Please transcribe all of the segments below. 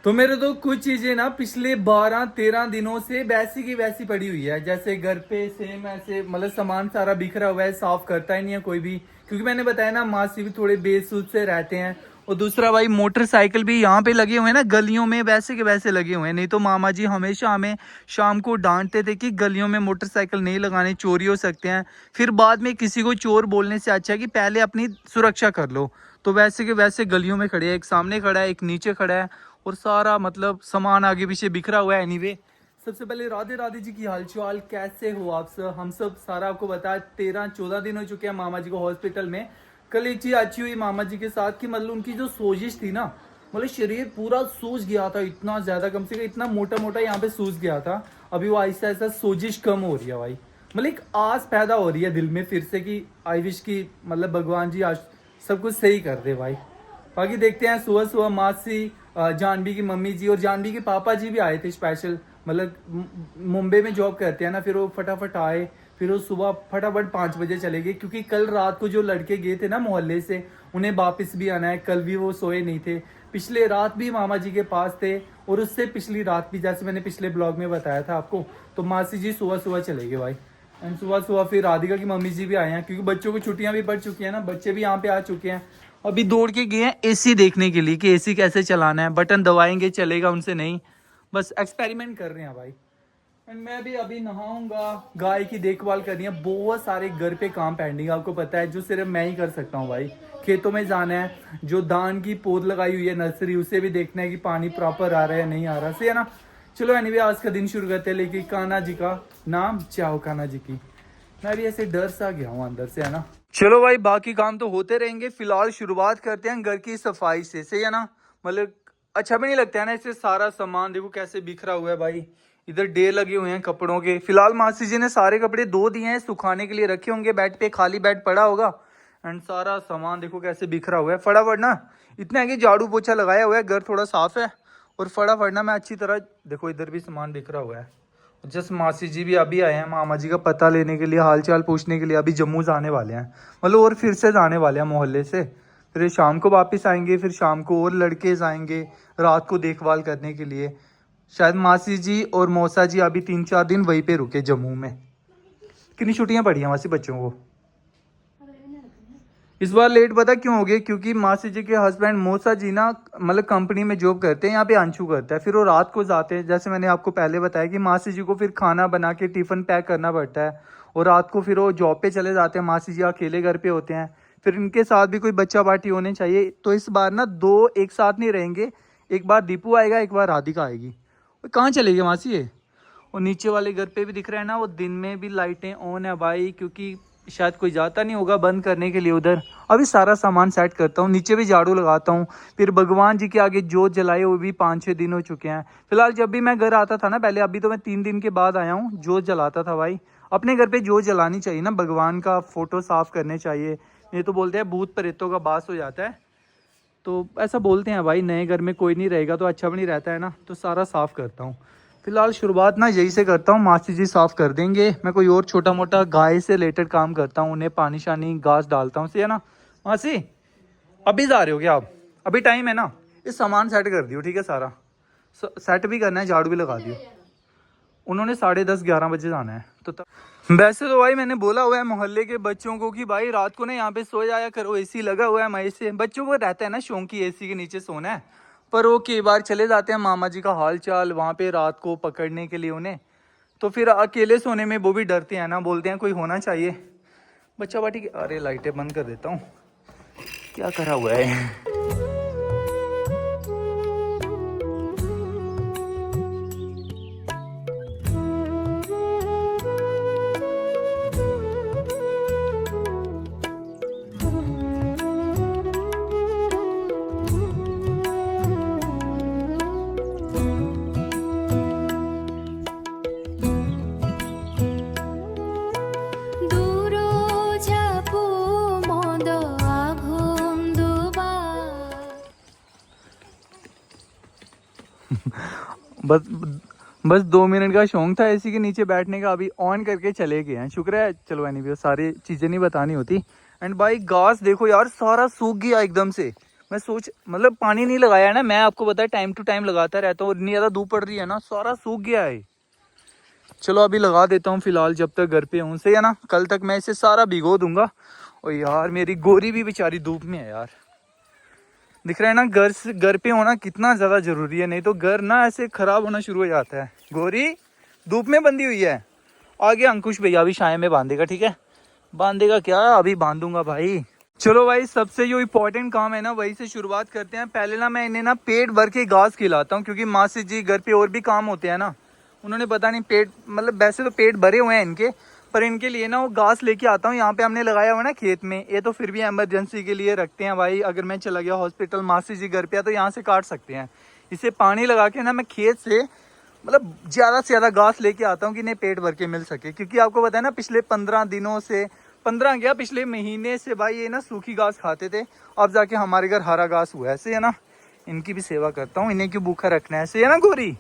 तो मेरे तो कुछ चीजें ना पिछले 12-13 दिनों से वैसी की वैसी पड़ी हुई है। जैसे घर पे सेम ऐसे मतलब सामान सारा बिखरा हुआ है, साफ करता ही नहीं है कोई भी। क्योंकि मैंने बताया ना मासी भी थोड़े बेसुध से रहते हैं। और दूसरा भाई मोटरसाइकिल भी यहाँ पे लगे हुए हैं ना गलियों में, वैसे के वैसे लगे हुए हैं। नहीं तो मामा जी हमेशा हमें शाम को डांटते थे कि गलियों में मोटरसाइकिल नहीं लगाने, चोरी हो सकते हैं। फिर बाद में किसी को चोर बोलने से अच्छा है कि पहले अपनी सुरक्षा कर लो। तो वैसे के वैसे गलियों में खड़े हैं, एक सामने खड़ा है, एक नीचे खड़ा है, और सारा मतलब सामान आगे पीछे बिखरा हुआ है। एनीवे सबसे पहले राधे राधे जी की हालचाल, कैसे हो आप सब? हम सब सारा आपको बताया 13-14 दिन हो चुके हैं मामा जी को हॉस्पिटल में। कल एक चीज अच्छी हुई मामा जी के साथ कि मतलब उनकी जो सोजिश थी ना, मतलब शरीर पूरा सूज गया था इतना ज्यादा, कम से कम इतना मोटा मोटा यहाँ पे सूज गया था। अभी वो आहिस्ता आहिस्ता सोजिश कम हो रही है भाई। मतलब एक आस पैदा हो रही है दिल में फिर से कि आई विश की मतलब भगवान जी आज सब कुछ सही कर दे भाई। बाकी देखते हैं। सुबह सुबह मासी, जानवी की मम्मी जी और जानवी के पापा जी भी आए थे स्पेशल। मतलब मुंबई में जॉब करते हैं ना, फिर वो फटाफट आए। फिर वो सुबह फटाफट 5 बजे चले गए, क्योंकि कल रात को जो लड़के गए थे ना मोहल्ले से, उन्हें वापस भी आना है। कल भी वो सोए नहीं थे, पिछले रात भी मामा जी के पास थे, और उससे पिछली रात भी, जैसे मैंने पिछले ब्लॉग में बताया था आपको। तो मासी जी सुबह सुबह चले गए भाई। एंड सुबह सुबह फिर राधिका की मम्मी जी भी आए हैं, क्योंकि बच्चों को छुट्टियां भी पड़ चुकी हैं ना, बच्चे भी यहाँ पे आ चुके हैं। अभी दौड़ के गए हैं एसी देखने के लिए कि एसी कैसे चलाना है, बटन दबाएंगे चलेगा, उनसे नहीं। बस एक्सपेरिमेंट कर रहे हैं भाई। एंड मैं भी अभी नहाऊंगा, गाय की देखभाल करनी है। बहुत सारे घर पे काम पेंडिंग आपको पता है, जो सिर्फ मैं ही कर सकता हूँ भाई। खेतों में जाना है, जो धान की पौध लगाई हुई है नर्सरी, उसे भी देखना है कि पानी प्रॉपर आ रहा है नहीं आ रहा, सही है ना। चलो एनीवे आज का दिन शुरू करते हैं, लेकिन कान्हा जी का नाम चाहो कान्हा जी की। मैं भी ऐसे डर सा गया हूँ अंदर से, है ना। चलो भाई बाकी काम तो होते रहेंगे, फिलहाल शुरुआत करते हैं घर की सफाई से, सही है ना। मतलब अच्छा भी नहीं लगता है ना इससे सारा सामान देखो कैसे बिखरा हुआ है भाई। इधर ढेर लगे हुए हैं कपड़ों के। फिलहाल मासी जी ने सारे कपड़े धो दिए हैं, सुखाने के लिए रखे होंगे बेड पे, खाली बेड पड़ा होगा। एंड सारा सामान देखो कैसे बिखरा हुआ है। फटाफट ना, इतना है कि झाड़ू पोछा लगाया हुआ है, घर थोड़ा साफ है, और फटाफट ना मैं अच्छी तरह देखो, इधर भी सामान बिखरा हुआ है। जस्ट मासी जी भी अभी आए हैं मामा जी का पता लेने के लिए, हालचाल पूछने के लिए। अभी जम्मू जाने वाले हैं, मतलब और फिर से जाने वाले हैं मोहल्ले से। फिर शाम को वापस आएंगे, फिर शाम को और लड़के आएंगे रात को देखभाल करने के लिए। शायद मासी जी और मौसा जी अभी 3-4 दिन वहीं पे रुके जम्मू में। कितनी छुट्टियां पड़ी हैं मासी बच्चों को? इस बार लेट पता क्यों हो गए? क्योंकि मासी जी के हस्बैंड मौसा जी ना मतलब कंपनी में जॉब करते हैं, यहाँ पे अंशु करता है, फिर वो रात को जाते हैं। जैसे मैंने आपको पहले बताया कि मासी जी को फिर खाना बना के टिफिन पैक करना पड़ता है, और रात को फिर वो जॉब पे चले जाते हैं। मासी जी अकेले घर पे होते हैं, फिर इनके साथ भी कोई बच्चा पार्टी होने चाहिए। तो इस बार ना दो एक साथ नहीं रहेंगे, एक बार दीपू आएगा, एक बार राधिका आएगी। कहाँ चले गए मासी ये? और नीचे वाले घर पे भी दिख रहा है ना, वो दिन में भी लाइटें ऑन है भाई, क्योंकि शायद कोई जाता नहीं होगा बंद करने के लिए उधर। अभी सारा सामान सेट करता हूँ, नीचे भी झाड़ू लगाता हूँ। फिर भगवान जी के आगे जोत जलाए हुए भी 5-6 दिन हो चुके हैं। फिलहाल जब भी मैं घर आता था ना पहले, अभी तो मैं 3 दिन के बाद आया हूँ, जोत जलाता था भाई। अपने घर पे जोत जलानी चाहिए ना, भगवान का फोटो साफ करने चाहिए। ये तो बोलते हैं भूत प्रेतों का बास हो जाता है, तो ऐसा बोलते हैं भाई। नए घर में कोई नहीं रहेगा तो अच्छा भी नहीं रहता है ना, तो सारा साफ करता हूँ। फिलहाल शुरुआत ना यही से करता हूँ, मासी जी साफ कर देंगे। मैं कोई और छोटा मोटा गाय से रिलेटेड काम करता हूँ, उन्हें पानी शानी घास डालता हूँ, सही है ना। मासी अभी जा रहे हो क्या आप? अभी टाइम है ना, ये सामान सेट कर दियो, ठीक है। सारा सेट भी करना है, झाड़ू भी लगा दियो। उन्होंने 10:30-11 बजे जाना है। तो वैसे तो भाई मैंने बोला हुआ है मोहल्ले के बच्चों को कि भाई रात को ना यहाँ पे सो जाया करो, एसी लगा हुआ है। मई से बच्चों को रहता है ना शौक की एसी के नीचे सोना है, पर वो कई बार चले जाते हैं मामा जी का हाल चाल वहाँ पे रात को पकड़ने के लिए उन्हें। तो फिर अकेले सोने में वो भी डरते हैं ना, बोलते हैं कोई होना चाहिए बच्चा बाटी। अरे लाइटें बंद कर देता हूँ, क्या करा हुआ है। बस बस 2 मिनट का शौक था एसी के नीचे बैठने का, अभी ऑन करके चले गए हैं। शुक्र है। चलो एनीवे सारी चीज़ें नहीं बतानी होती। एंड भाई घास देखो यार, सारा सूख गया एकदम से, मैं सोच मतलब पानी नहीं लगाया ना, मैं आपको पता है टाइम टू टाइम लगाता रहता हूँ। इतनी ज़्यादा धूप पड़ रही है ना, सारा सूख गया है। चलो अभी लगा देता हूँ फिलहाल जब तक घर पे हूँ, से है ना। कल तक मैं इसे सारा भिगो दूंगा। और यार मेरी गोरी भी बेचारी धूप में है यार, दिख रहा है ना। घर पे होना कितना ज़्यादा ज़रूरी है, नहीं तो घर ना ऐसे ख़राब होना शुरू हो जाता है। गोरी धूप में बंधी हुई है। आगे अंकुश भैया भी छाया में बांधेगा, ठीक है। बांधेगा क्या, अभी बांधूंगा भाई। चलो भाई, सबसे जो इम्पोर्टेंट काम है ना वही से शुरुआत करते हैं। पहले ना मैं इन्हें ना पेट भर के घास खिलाता हूँ, क्योंकि मासी जी घर पे और भी काम होते हैं ना। उन्होंने पता नहीं पेट मतलब वैसे तो पेट भरे हुए हैं इनके, पर इनके लिए ना वो घास लेके आता हूँ। यहाँ पे हमने लगाया हुआ ना खेत में, ये तो फिर भी इमरजेंसी के लिए रखते हैं भाई। अगर मैं चला गया हॉस्पिटल, मासी जी घर पे है, तो यहाँ से काट सकते हैं। इसे पानी लगा के ना मैं खेत से मतलब ज़्यादा से ज़्यादा घास लेके आता हूँ कि इन्हें पेट भर के मिल सके। क्योंकि आपको पता है ना, पिछले 15 दिनों से, 15 क्या पिछले महीने से भाई ये ना सूखी घास खाते थे। अब जाके हमारे घर हरा घास हुआ है, ऐसे है ना। इनकी भी सेवा करता हूँ, इन्हें क्यों भूखा रखना है, ऐसे है ना। गोरी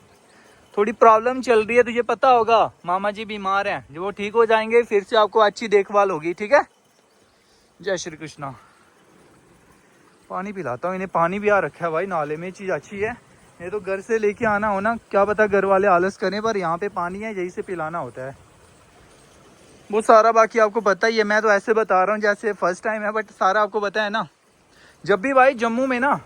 थोड़ी प्रॉब्लम चल रही है, तुझे पता होगा, मामा जी बीमार हैं। जब वो ठीक हो जाएंगे फिर से आपको अच्छी देखभाल होगी, ठीक है। जय श्री कृष्णा। पानी पिलाता हूँ इन्हें, पानी भी आ रखा है भाई नाले में, चीज़ अच्छी है। नहीं तो घर से लेके आना हो ना, क्या पता घर वाले आलस करें, पर यहाँ पे पानी है, यही से पिलाना होता है वो सारा। बाकी आपको पता ही है, मैं तो ऐसे बता रहा हूँ जैसे फर्स्ट टाइम है, बट सारा आपको पता है ना। जब भी भाई जम्मू में ना,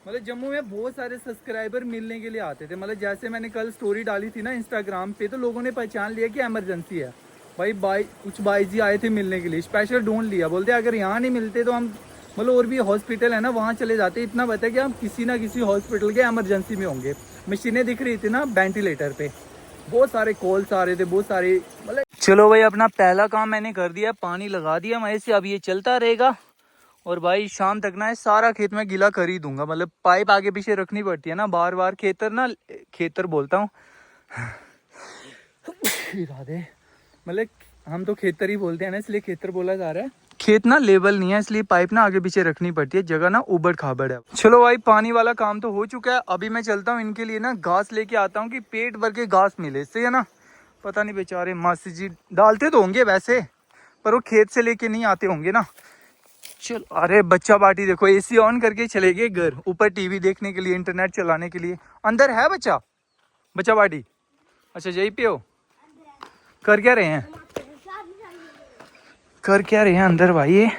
मतलब जम्मू में बहुत सारे सब्सक्राइबर मिलने के लिए आते थे। मतलब जैसे मैंने कल स्टोरी डाली थी ना इंस्टाग्राम पे, तो लोगों ने पहचान लिया कि इमरजेंसी है भाई कुछ भाई जी आए थे मिलने के लिए, स्पेशल ढूंढ लिया। बोलते अगर यहाँ नहीं मिलते तो हम मतलब और भी हॉस्पिटल है ना वहाँ चले जाते। इतना पता है कि हम किसी ना किसी हॉस्पिटल के इमरजेंसी में होंगे। मशीनें दिख रही थी ना वेंटिलेटर पे, बहुत सारे कॉल्स आ रहे थे, बहुत सारे मतलब। चलो भाई, अपना पहला काम मैंने कर दिया, पानी लगा दिया मैं से, अब ये चलता रहेगा। और भाई शाम तक ना सारा खेत में गीला कर ही दूंगा। मतलब पाइप आगे पीछे रखनी पड़ती है ना बार बार। खेतर बोलता हूँ राधे, मतलब हम तो खेतर ही बोलते हैं ना, इसलिए खेतर बोला जा रहा है। खेत ना लेवल नहीं है, इसलिए पाइप ना आगे पीछे रखनी पड़ती है, जगह ना उबड़ खाबड़ है। चलो भाई, पानी वाला काम तो हो चुका है। अभी मैं चलता हूँ इनके लिए ना घास लेके आता हूँ, कि पेट भर के घास मिले, इससे है ना। पता नहीं बेचारे मासी जी डालते तो होंगे वैसे, पर वो खेत से लेके नहीं आते होंगे ना। चल, अरे बच्चा पार्टी देखो, एसी ऑन करके चले गए घर, ऊपर टीवी देखने के लिए, इंटरनेट चलाने के लिए। अंदर है बच्चा पार्टी? अच्छा यहीं पे हो, कर क्या रहे हैं अंदर भाई ये?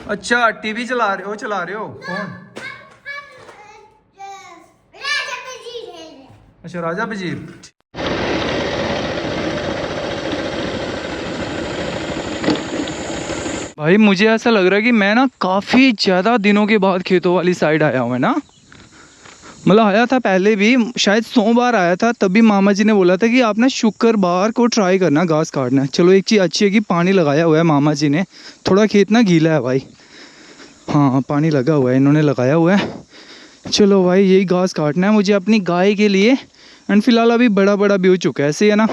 अच्छा टीवी चला रहे हो कौन? अच्छा राजा वजीर। भाई मुझे ऐसा लग रहा है कि मैं ना काफ़ी ज़्यादा दिनों के बाद खेतों वाली साइड आया हूँ ना। मतलब आया था पहले भी, शायद सोमवार आया था, तभी मामा जी ने बोला था कि आप ना शुक्रवार को ट्राई करना घास काटना। चलो एक चीज़ अच्छी है कि पानी लगाया हुआ है मामा जी ने, थोड़ा खेत ना गीला है भाई। हाँ पानी लगा हुआ है, इन्होंने लगाया हुआ है। चलो भाई यही घास काटना है मुझे अपनी गाय के लिए। एंड फिलहाल अभी बड़ा भी हो चुका है, ऐसे है ना।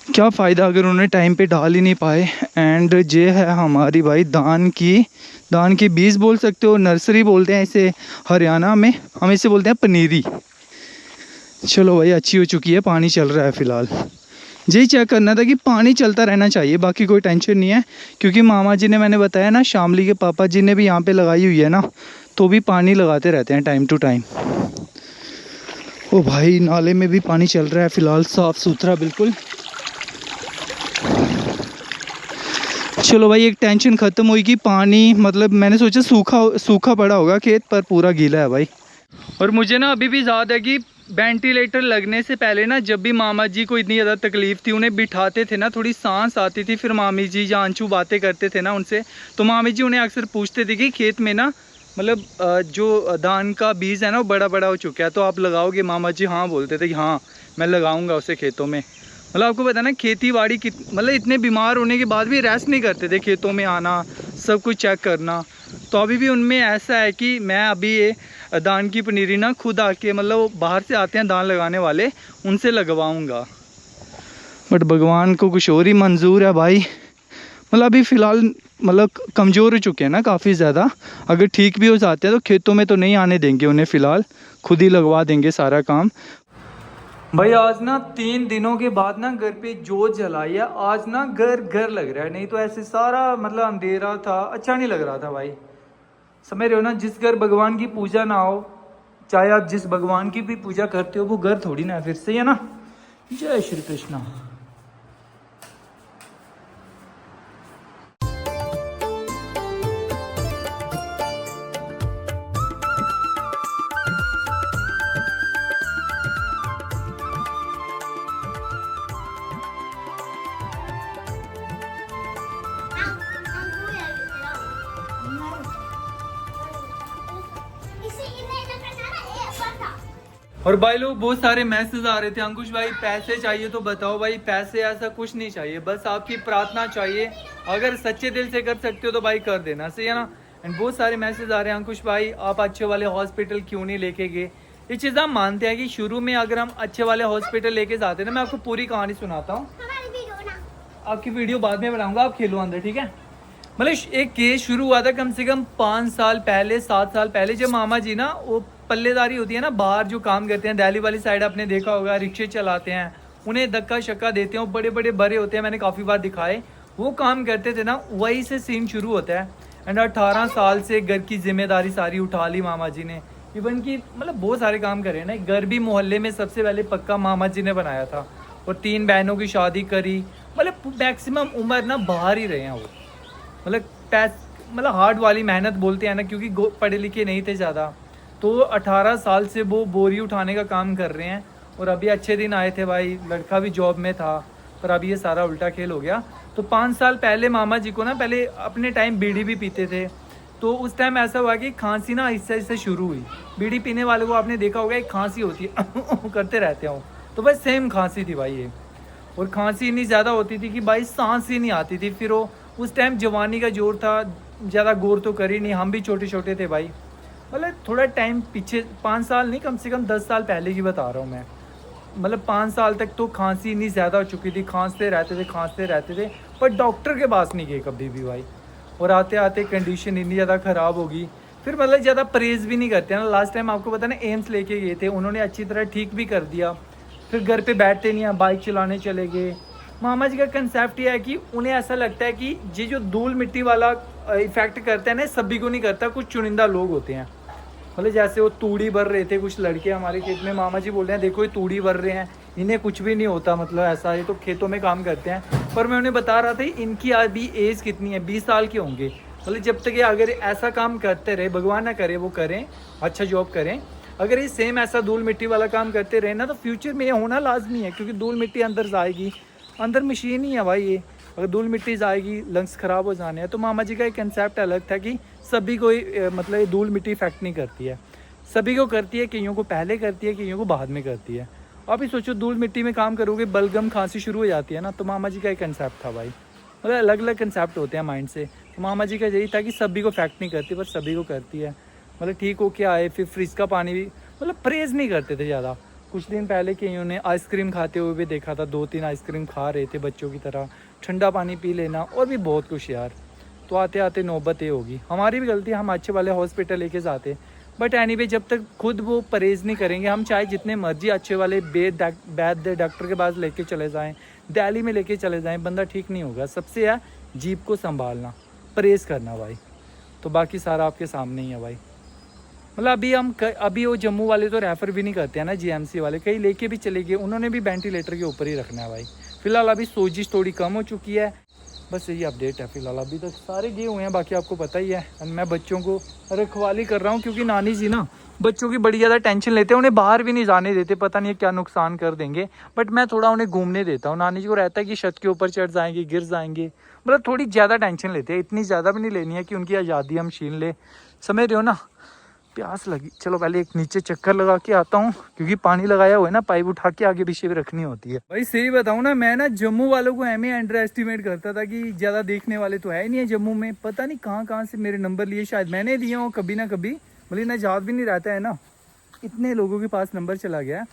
क्या फ़ायदा अगर उन्हें टाइम पे डाल ही नहीं पाए। एंड ये है हमारी भाई दान की बीज बोल सकते हो, नर्सरी बोलते हैं इसे हरियाणा में, हम इसे बोलते हैं पनीरी। चलो भाई अच्छी हो चुकी है, पानी चल रहा है फ़िलहाल। यही चेक करना था कि पानी चलता रहना चाहिए, बाकी कोई टेंशन नहीं है। क्योंकि मामा जी ने, मैंने बताया ना, शामली के पापा जी ने भी यहाँ पे लगाई हुई है ना, तो भी पानी लगाते रहते हैं टाइम टू टाइम। ओ भाई नाले में भी पानी चल रहा है फ़िलहाल, साफ़ सुथरा बिल्कुल। चलो भाई एक टेंशन ख़त्म हुई कि पानी, मतलब मैंने सोचा सूखा पड़ा होगा खेत, पर पूरा गीला है भाई। और मुझे ना अभी भी याद है कि वेंटिलेटर लगने से पहले ना, जब भी मामा जी को इतनी ज़्यादा तकलीफ़ थी, उन्हें बिठाते थे ना, थोड़ी सांस आती थी, फिर मामी जी जानचू बातें करते थे ना उनसे, तो मामी जी उन्हें अक्सर पूछते थे कि खेत में ना मतलब जो धान का बीज है ना वो बड़ा हो चुका है, तो आप लगाओगे? मामा जी हाँ बोलते थे कि हाँ मैं लगाऊंगा उसे खेतों में। मतलब आपको पता है ना, खेती बाड़ी मतलब इतने बीमार होने के बाद भी रेस्ट नहीं करते थे, खेतों में आना, सब कुछ चेक करना। तो अभी भी उनमें ऐसा है कि मैं अभी ये धान की पनीरी ना खुद आके, मतलब बाहर से आते हैं धान लगाने वाले, उनसे लगवाऊंगा। बट भगवान को कुछ और ही मंजूर है भाई। मतलब अभी फ़िलहाल मतलब कमज़ोर हो चुके हैं ना काफ़ी ज़्यादा। अगर ठीक भी हो जाते हैं तो खेतों में तो नहीं आने देंगे उन्हें, फ़िलहाल खुद ही लगवा देंगे सारा काम। भाई आज ना 3 दिनों के बाद ना घर पे जोत जलाई है। आज ना घर घर लग रहा है, नहीं तो ऐसे सारा मतलब अंधेरा था, अच्छा नहीं लग रहा था भाई। समझ रहे हो ना, जिस घर भगवान की पूजा ना हो, चाहे आप जिस भगवान की भी पूजा करते हो, वो घर थोड़ी ना है फिर से, है ना। जय श्री कृष्णा। और भाई लोग बहुत सारे मैसेज आ रहे थे, अंकुश भाई पैसे चाहिए तो बताओ। भाई पैसे ऐसा कुछ नहीं चाहिए, बस आपकी प्रार्थना चाहिए। अगर सच्चे दिल से कर सकते हो तो भाई कर देना, सही है ना। एंड बहुत सारे मैसेज आ रहे हैं, अंकुश भाई आप अच्छे वाले हॉस्पिटल क्यों नहीं लेके गए। ये चीज़ हम मानते हैं कि शुरू में अगर हम अच्छे वाले हॉस्पिटल लेके जाते हैं ना, मैं आपको पूरी कहानी सुनाता हूँ। आपकी वीडियो बाद में बनाऊंगा, आप खेलो अंदर, ठीक है। मतलब एक केस शुरू हुआ था कम से कम 5 साल पहले, 7 साल पहले, जब मामा जी ना वो पल्लेदारी होती है ना, बाहर जो काम करते हैं दिल्ली वाली साइड, आपने देखा होगा, रिक्शे चलाते हैं, उन्हें धक्का शक्का देते हैं, वो बड़े बड़े बड़े होते हैं, मैंने काफ़ी बार दिखाए, वो काम करते थे ना, वही से सीन शुरू होता है। एंड 18 साल से घर की जिम्मेदारी सारी उठा ली मामा जी ने। इवन की मतलब बहुत सारे काम करे ना। घर भी मोहल्ले में सबसे पहले पक्का मामा जी ने बनाया था, और 3 बहनों की शादी करी। मतलब मैक्सिमम उम्र ना बाहर ही रहे हैं वो। मतलब हार्ड वाली मेहनत बोलते हैं ना, क्योंकि पढ़े लिखे नहीं थे ज़्यादा, तो 18 साल से वो बोरी उठाने का काम कर रहे हैं। और अभी अच्छे दिन आए थे भाई, लड़का भी जॉब में था, पर अभी ये सारा उल्टा खेल हो गया। तो 5 साल पहले मामा जी को ना, पहले अपने टाइम बीड़ी भी पीते थे, तो उस टाइम ऐसा हुआ कि खांसी ना इससे इससे शुरू हुई। बीड़ी पीने वाले को आपने देखा होगा, एक खांसी होती है करते रहते हो, तो बस सेम खांसी थी भाई ये। और खांसी इतनी ज़्यादा होती थी कि भाई सांस ही नहीं आती थी। फिर वो उस टाइम जवानी का जोर था, ज़्यादा गौर तो करी नहीं, हम भी छोटे छोटे थे भाई। मतलब थोड़ा टाइम पीछे, 5 साल नहीं, कम से कम 10 साल पहले की बता रहा हूँ मैं। मतलब 5 साल तक तो खांसी इतनी ज़्यादा हो चुकी थी, खांसते रहते थे, पर डॉक्टर के पास नहीं गए कभी भी भाई। और आते आते कंडीशन इतनी ज़्यादा ख़राब होगी, फिर मतलब ज़्यादा परहेज़ भी नहीं करते ना। लास्ट टाइम आपको पता ना, एम्स लेके गए थे, उन्होंने अच्छी तरह ठीक भी कर दिया। फिर घर पे बैठते नहीं हैं, बाइक चलाने चले गए। मामा जी का कंसेप्ट ये है कि उन्हें ऐसा लगता है कि ये जो धूल मिट्टी वाला इफेक्ट करता है ना, सभी को नहीं करता, कुछ चुनिंदा लोग होते हैं। मतलब जैसे वो तूड़ी भर रहे थे कुछ लड़के हमारे खेत में, मामा जी बोल रहे हैं देखो ये तूड़ी भर रहे हैं, इन्हें कुछ भी नहीं होता, मतलब ऐसा, ये तो खेतों में काम करते हैं। पर मैं उन्हें बता रहा था इनकी अभी एज कितनी है, 20 साल के होंगे। मतलब जब तक ये अगर ऐसा काम करते रहे, भगवान ना करे वो करें, अच्छा जॉब करें, अगर ये सेम ऐसा धूल मिट्टी वाला काम करते रहे ना, तो फ्यूचर में ये होना लाजमी है। क्योंकि धूल मिट्टी अंदर जाएगी, अंदर मशीन ही है भाई ये, अगर धूल मिट्टी जाएगी लंग्स ख़राब हो जाने हैं। तो मामा जी का एक कंसेप्ट अलग था कि सभी को मतलब ये धूल मिट्टी इफेक्ट नहीं करती है, सभी को करती है, कईयों को पहले करती है, कईयों को बाद में करती है। आप ही सोचो, धूल मिट्टी में काम करोगे, बलगम खांसी शुरू हो जाती है ना। तो मामा जी का एक कंसेप्ट था भाई, मतलब अलग अलग कंसेप्ट होते हैं माइंड से। तो मामा जी का यही था कि सभी को इफेक्ट नहीं करती, पर सभी को करती है। मतलब ठीक हो के आए, फिर फ्रिज का पानी भी मतलब परहेज़ नहीं करते थे ज़्यादा। कुछ दिन पहले कईयों ने आइसक्रीम खाते हुए भी देखा था, 2-3 आइसक्रीम खा रहे थे बच्चों की तरह, ठंडा पानी पी लेना, और भी बहुत कुछ यार। तो आते आते नौबत ये होगी, हमारी भी गलती, हम अच्छे वाले हॉस्पिटल लेके जाते। बट एनीवे, जब तक खुद वो परहेज़ नहीं करेंगे, हम चाहे जितने मर्जी अच्छे वाले वैद्य डॉक्टर के पास लेके चले जाएं, दिल्ली में लेके चले जाएं, बंदा ठीक नहीं होगा। सबसे है जीभ को संभालना, परहेज़ करना भाई, तो बाकी सारा आपके सामने ही है भाई। मतलब अभी वो जम्मू वाले तो रेफ़र भी नहीं करते हैं ना, जीएमसी वाले कहीं लेके भी चले गए, उन्होंने भी वेंटिलेटर के ऊपर ही रखना है भाई। फिलहाल अभी सोजिश थोड़ी कम हो चुकी है, बस यही अपडेट है फिलहाल। अभी तक सारे गए हुए हैं, बाकी आपको पता ही है। मैं बच्चों को रखवाली कर रहा हूँ, क्योंकि नानी जी ना बच्चों की बड़ी ज़्यादा टेंशन लेते हैं, उन्हें बाहर भी नहीं जाने देते, पता नहीं क्या नुकसान कर देंगे। बट मैं थोड़ा उन्हें घूमने देता हूँ, नानी जी को रहता है कि छत के ऊपर चढ़ जाएंगे, गिर जाएंगे। मतलब थोड़ी ज़्यादा टेंशन लेते हैं, इतनी ज़्यादा भी नहीं लेनी है कि उनकी आज़ादी हम छीन ले, समझ रहे हो ना। प्यास लगी, चलो पहले एक नीचे चक्कर लगा के आता हूँ, क्योंकि पानी लगाया हुआ है ना, पाइप उठा के आगे पीछे भी रखनी होती है। भाई सही बताऊँ ना, मैं ना जम्मू वालों को एम अंडर एस्टिमेट करता था कि ज़्यादा देखने वाले तो है नहीं है जम्मू में। पता नहीं कहाँ कहाँ से मेरे नंबर लिए, शायद मैंने दिए हो कभी ना कभी, मतलब ना याद भी नहीं रहता है ना, इतने लोगों के पास नंबर चला गया।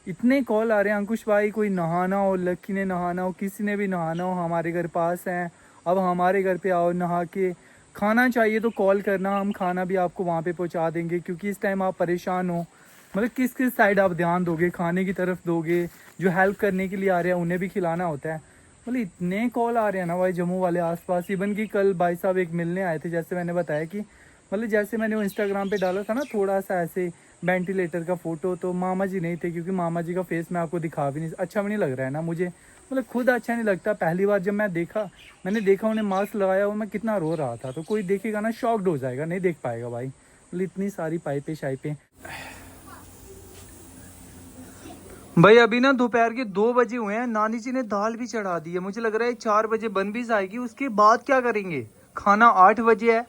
इतने कॉल आ रहे हैं, अंकुश भाई कोई नहाना हो, लक्की ने नहाना हो, किसी ने भी नहाना हो, हमारे घर पास हैं, अब हमारे घर पे आओ नहा के। खाना चाहिए तो कॉल करना, हम खाना भी आपको वहाँ पे पहुँचा देंगे, क्योंकि इस टाइम आप परेशान हो। मतलब किस किस साइड आप ध्यान दोगे, खाने की तरफ दोगे, जो हेल्प करने के लिए आ रहे हैं उन्हें भी खिलाना होता है। मतलब इतने कॉल आ रहे हैं ना भाई जम्मू वाले आसपास। इवन कि कल भाई साहब एक मिलने आए थे, जैसे मैंने बताया कि मतलब जैसे मैंने वो इंस्टाग्राम पे डाला था ना थोड़ा सा ऐसे वेंटिलेटर का फोटो, तो मामा जी नहीं थे, क्योंकि मामा जी का फेस मैं आपको दिखा भी नहीं, अच्छा भी नहीं लग रहा है ना मुझे, मतलब खुद अच्छा नहीं लगता। पहली बार जब मैंने देखा उन्हें मास्क लगाया और मैं कितना रो रहा था, तो कोई देखेगा ना शॉक्ड हो जाएगा, नहीं देख पाएगा भाई। मतलब इतनी सारी पाइपें शाइपें। भाई अभी ना दोपहर के 2 बजे हुए हैं, नानी जी ने दाल भी चढ़ा दी है। मुझे लग रहा है 4 बजे बन भी जाएगी, उसके बाद क्या करेंगे? खाना 8 बजे है,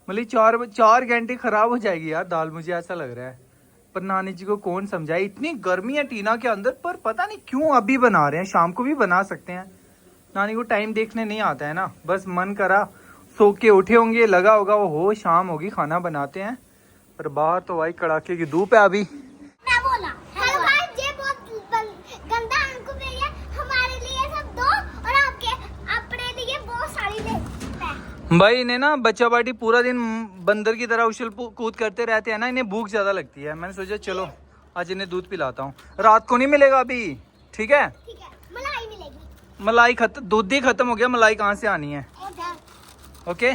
मतलब 4 घंटे खराब हो जाएगी यार दाल, मुझे ऐसा लग रहा है। पर नानी जी को कौन समझाए, इतनी गर्मी है टीना के अंदर, पर पता नहीं क्यों अभी बना रहे हैं, शाम को भी बना सकते हैं। नानी को टाइम देखने नहीं आता है ना, बस मन करा सो के उठे होंगे, लगा होगा वो हो शाम होगी खाना बनाते हैं। पर बाहर तो भाई कड़ाके की धूप है अभी। मैं बोला हेलो गाइस, ये बहुत गंदा अंकु भैया हमारे लिए सब दो और आपके अपने लिए बहुत सारी दे। भाई इन्हें ना बच्चा पार्टी पूरा दिन बंदर की तरह उछल कूद करते रहते हैं ना, इन्हें भूख ज्यादा लगती है। मैंने सोचा चलो आज इन्हें दूध पिलाता हूँ, रात को नहीं मिलेगा अभी, ठीक है? ठीक है, मलाई मिलेगी। मलाई खत्म, दूध ही खत्म हो गया, मलाई कहाँ से आनी है? ओके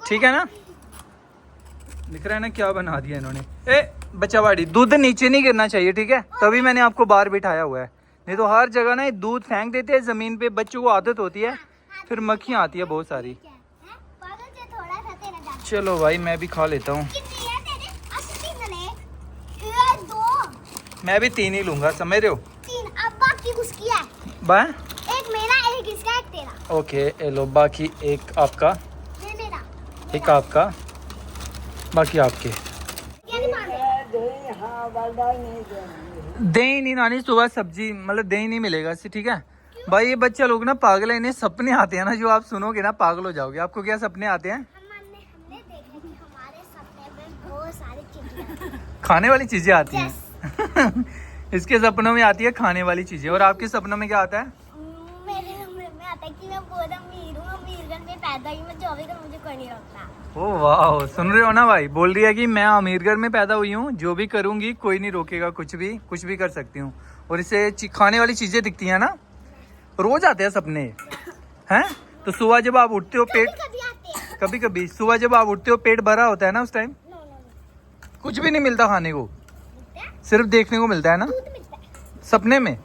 ठीक है ना। दिख रहा है ना क्या बना दिया इन्होंने। ए बच्चा बाड़ी, दूध नीचे नहीं गिरना चाहिए, ठीक है? तभी मैंने आपको बाहर बिठाया हुआ है, नहीं तो हर जगह ना ये दूध फेंक देते हैं जमीन पे, बच्चों को आदत होती है, फिर मक्खियाँ आती है बहुत सारी। चलो भाई मैं भी खा लेता हूँ। मैं भी 3 ही लूंगा, समझ रहे हो? 3, अब बाकी उसकी है। बा एक मेरा, एक इसका, एक तेरा। ओके ये लो, बाकी एक आपका, ये मेरा, एक आपका, बाकी आपके। दही नहीं नानी, सुबह सब्जी मतलब दही नहीं मिलेगा इससे, ठीक है? भाई ये बच्चा लोग ना पागल है, इन्हें सपने आते हैं ना, जो आप सुनोगे ना पागल हो जाओगे। आपको क्या सपने आते हैं? हमने देखा कि हमारे सपने में बहुत सारी चीजें खाने वाली चीजें आती हैं। इसके सपनों में आती है खाने वाली चीजें, और आपके सपनों में क्या आता है? मेरे सपने में आता है कि मैं बहुत अमीर हूँ, अमीरगढ़ में पैदा हुई मैं, 24 का मुझे कोई नहीं रोकता। ओ वाह, सुन रहे हो ना भाई, बोल रही है कि मैं अमीरगढ़ में पैदा हुई हूँ, जो भी करूंगी कोई नहीं रोकेगा, कुछ भी कर सकती हूँ। और इसे खाने वाली चीजें दिखती हैं ना, रोज आते हैं सपने हैं। तो सुबह जब आप उठते हो पेट, कभी कभी सुबह जब आप उठते हो पेट भरा होता है ना, उस टाइम कुछ भी नहीं मिलता खाने को, सिर्फ देखने को मिलता है ना सपने में।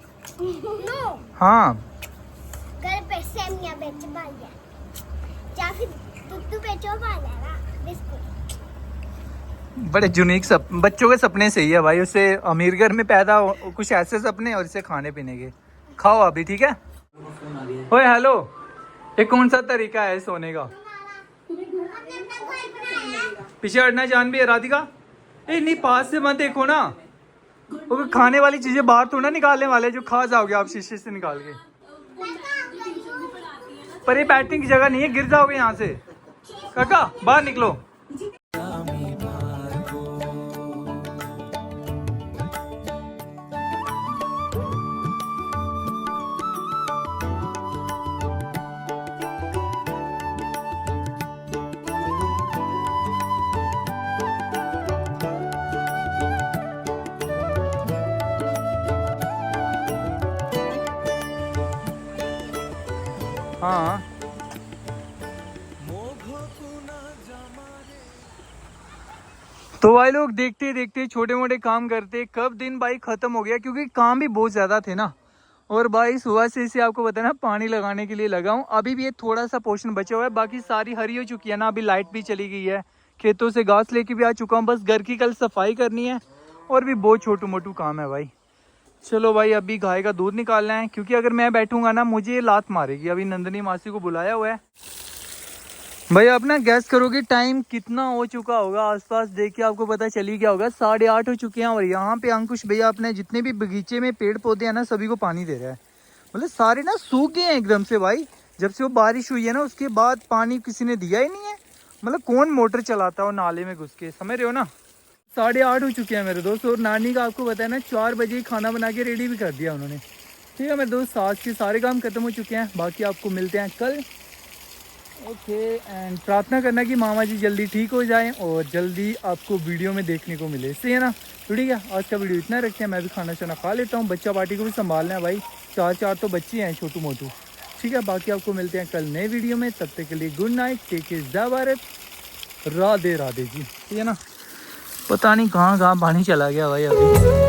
हाँ घर पे सेमिया बेच भाइया, या फिर दूध बेचो भाइया, बिस्कुट। बड़े यूनिक बच्चों के सपने सही है भाई, उससे अमीरगढ़ में पैदा हो, कुछ ऐसे सपने, और इसे खाने पीने के। खाओ अभी, ठीक है? ओए हेलो, ये कौन सा तरीका है सोने का? पीछे हटना जान भी है राधिका। ए नहीं, पास से मत देखो ना, वो खाने वाली चीजें बाहर तो ना निकालने वाले, जो खा जाओगे आप शीशे से निकाल के। पर ये बैठने की जगह नहीं है, गिर जाओगे यहाँ से। काका बाहर निकलो। हाँ तो भाई लोग देखते देखते छोटे मोटे काम करते कब दिन भाई खत्म हो गया, क्योंकि काम भी बहुत ज्यादा थे ना। और भाई सुबह से इसे आपको पता है ना पानी लगाने के लिए लगा हूँ, अभी भी ये थोड़ा सा पोर्शन बचा हुआ है, बाकी सारी हरी हो चुकी है ना। अभी लाइट भी चली गई है, खेतों से घास लेके भी आ चुका हूँ, बस घर की कल सफाई करनी है, और भी बहुत छोटू मोटू काम है भाई। चलो भाई अभी गाय का दूध निकालना है, क्योंकि अगर मैं बैठूंगा ना मुझे लात मारेगी। अभी नंदनी मासी को बुलाया हुआ है। भाई आप ना गैस करोगे टाइम कितना हो चुका होगा? आसपास देख के आपको पता चल ही गया होगा, 8:30 हो चुके हैं। और यहाँ पे अंकुश भैया अपने जितने भी बगीचे में पेड़ पौधे हैं ना सभी को पानी दे रहा है। मतलब सारे ना सूख गए हैं एकदम से भाई, जब से वो बारिश हुई है ना उसके बाद पानी किसी ने दिया ही नहीं है। मतलब कौन मोटर चलाता हो नाले में घुस के, समझ रहे हो ना? 8:30 हो चुके हैं मेरे दोस्त। और नानी का आपको पता है ना 4 बजे ही खाना बना के रेडी भी कर दिया उन्होंने। ठीक है मेरे दोस्त, आज के सारे काम खत्म हो चुके हैं, बाकी आपको मिलते हैं कल। ओके एंड प्रार्थना करना कि मामा जी जल्दी ठीक हो जाएं और जल्दी आपको वीडियो में देखने को मिले, सही है ना। तो ठीक है, आज का वीडियो इतना रखते हैं, मैं भी खाना शाना खा लेता हूँ, बच्चा पार्टी को भी संभालना है भाई, चार तो बच्चे हैं छोटू मोटू। ठीक है, बाकी आपको मिलते हैं कल नए वीडियो में, तब तक के लिए गुड नाइट, टेक केयर, जय भारत, राधे राधे जी। ठीक है ना, पता नहीं कहाँ पानी चला गया भाई अभी।